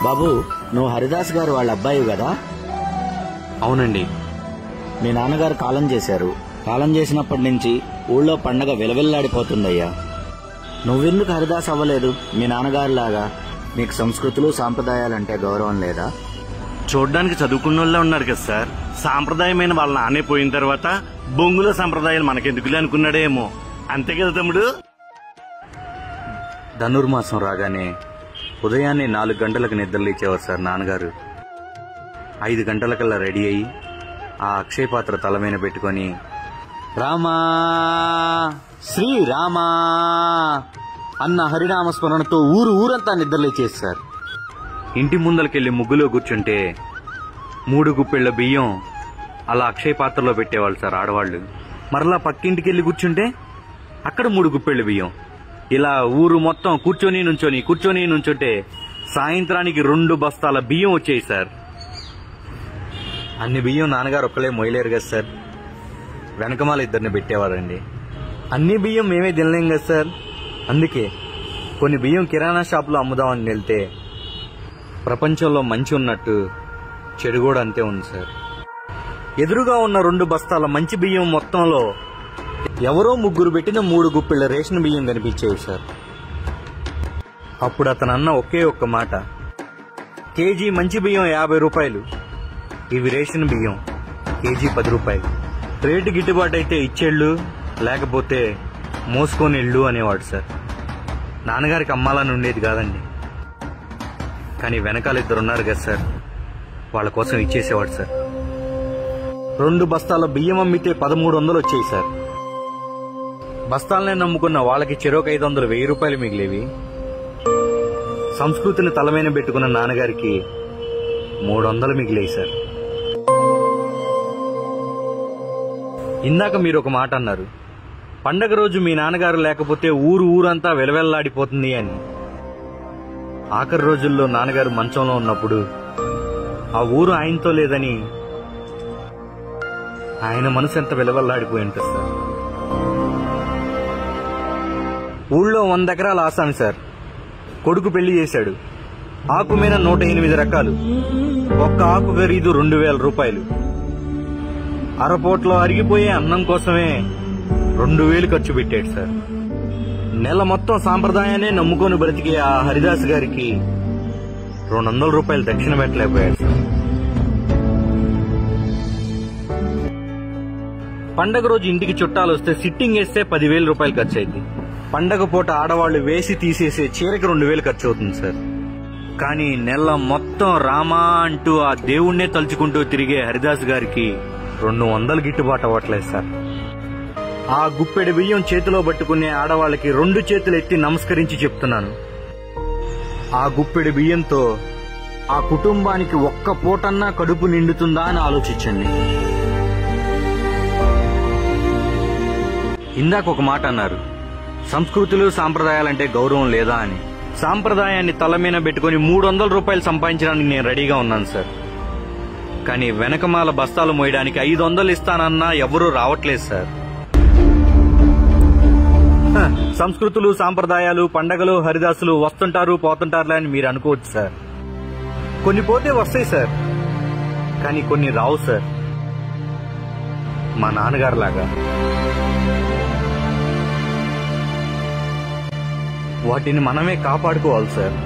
బాబు, నువ్వు హరిదాస్ గారు వాళ్ళ అబ్బాయి కదా? అవునండి. మీ నాన్నగారు కాలం చేశారు. కాలం చేసినప్పటి నుంచి ఊళ్ళో పండగ విలవిల్లాడిపోతుందయ్యా. నువ్వెందుకు హరిదాస్ అవ్వలేదు? మీ నాన్నగారిలాగా నీకు సంస్కృతులు సాంప్రదాయాలంటే గౌరవం లేదా? చూడ్డానికి చదువుకున్న వాళ్ళే ఉన్నారు కదా సార్. సాంప్రదాయమైన వాళ్ళ నాన్నే పోయిన తర్వాత బొంగుల సంప్రదాయాలు మనకెందుకులే అనుకున్నాడేమో. అంతే కదా తమ్ముడు? ధనుర్మాసం రాగానే ఉదయాన్నే 4 గంటలకు నిద్రలేచేవారు సార్ నాన్నగారు. 5 గంటలకల్లా రెడీ అయ్యి ఆ అక్షయ పాత్ర తల మీద పెట్టుకుని రామా శ్రీరామా అన్న హరినామ స్మరణతో ఊరంతా నిద్రలేచేది సార్. ఇంటి ముందలకెళ్లి ముగ్గులో కూర్చుంటే 3 గుప్పెళ్ల బియ్యం అలా అక్షయ పాత్రలో పెట్టేవాళ్ళు సార్ ఆడవాళ్లు. మరలా పక్కింటికెళ్లి కూర్చుంటే అక్కడ 3 గుప్పెళ్ల బియ్యం. ఇలా ఊరు మొత్తం కూర్చొని నుంచుంటే సాయంత్రానికి 2 బస్తాల బియ్యం వచ్చాయి సార్. అన్ని బియ్యం నాన్నగారు ఒక్కలే మొయ్యలేరు కదా సార్. వెనకమాల 2 పెట్టేవారండి. అన్ని బియ్యం మేమే తినలేం కదా సార్. అందుకే కొన్ని బియ్యం కిరాణా షాపులో అమ్ముదామని వెళ్తే ప్రపంచంలో మంచి ఉన్నట్టు చెడు కూడా అంతే ఉంది సార్. ఎదురుగా ఉన్న 2 బస్తాల మంచి బియ్యం మొత్తంలో ఎవరో 3 పెట్టిన 3 గుప్పిళ్ల రేషన్ బియ్యం కనిపించేవి సార్. అప్పుడు అతను అన్న ఒకే ఒక్క మాట, కేజీ మంచి బియ్యం 50 రూపాయలు, ఇవి రేషన్ బియ్యం కేజీ 10 రూపాయలు. రేటు గిట్టుబాటు అయితే ఇచ్చేళ్ళు, లేకపోతే మోసుకొని ఇళ్ళు అనేవాడు సార్. నాన్నగారికి అమ్మాలని ఉండేది కాదండి, కానీ వెనకాల 2 ఉన్నారు కదా సార్, వాళ్ళ కోసం ఇచ్చేసేవాడు సార్. 2 బస్తాల బియ్యం అమ్మితే 1300 వచ్చాయి సార్. బస్తాలనే నమ్ముకున్న వాళ్ళకి చెరోక 500, 1000 రూపాయలు మిగిలేవి. సంస్కృతిని తలమైన పెట్టుకున్న నాన్నగారికి 300 మిగిలేవి సార్. ఇందాక మీరు ఒక మాట అన్నారు, పండగ రోజు మీ నాన్నగారు లేకపోతే ఊరంతా వెలవెల్లాడిపోతుంది అని. ఆఖరి రోజుల్లో నాన్నగారు మంచంలో ఉన్నప్పుడు ఆ ఊరు ఆయనతో లేదని ఆయన మనసు ఎంత వెలవెల్లాడిపోయి ఉంటుంది సార్. ఊళ్ళో 100 ఎకరాల ఆసామి సార్. కొడుకు పెళ్లి చేశాడు. ఆకు మీద 108 రకాలు. ఒక్క ఆకు ఖరీదు 2000 రూపాయలు. అరపోట్లో అరిగిపోయే అన్నం కోసమే 2000 ఖర్చు పెట్టాడు సార్. నెల మొత్తం సాంప్రదాయాన్ని నమ్ముకొని బ్రతికే ఆ హరిదాస్ గారికి 200 రూపాయలు దక్షిణ పెట్టలేకపోయాడు సార్. పండగ రోజు ఇంటికి చుట్టాలు వస్తే సిట్టింగ్ వేస్తే 10,000 రూపాయలు ఖర్చు అయింది. పండగ పూట ఆడవాళ్లు వేసి తీసేసే చీరకి 2000 ఖర్చు అవుతుంది సార్. కానీ నెల మొత్తం రామా అంటూ ఆ దేవుణ్ణే తలుచుకుంటూ తిరిగే హరిదాస్ గారికి 200 గిట్టుబాటు అవ్వట్లేదు సార్. ఆ గుప్పెడి బియ్యం చేతిలో పట్టుకునే ఆడవాళ్ళకి 2 చేతులు ఎత్తి నమస్కరించి చెప్తున్నాను, ఆ గుప్పెడి బియ్యంతో ఆ కుటుంబానికి ఒక్క పూటన్నా కడుపు నిండుతుందా అని ఆలోచించండి. ఇందాక ఒక మాట అన్నారు, సంస్కృతులు సాంప్రదాయాలంటే గౌరవం లేదా అని. సాంప్రదాయాన్ని తల మీద పెట్టుకుని 300 రూపాయలు సంపాదించడానికి నేను రెడీగా ఉన్నాను సార్. కానీ వెనకమాల బస్తాలు మోయడానికి 500 ఇస్తానన్నా ఎవరూ రావట్లేదు సార్. సంస్కృతులు సాంప్రదాయాలు పండగలు హరిదాసులు వస్తుంటారు పోతుంటారులే అని మీరు అనుకోవచ్చు సార్. కొన్ని పోతే వస్తాయి సార్, కానీ కొన్ని రావు సార్. మా నాన్నగారు లాగా వాటిని మనమే కాపాడుకోవాలి సార్.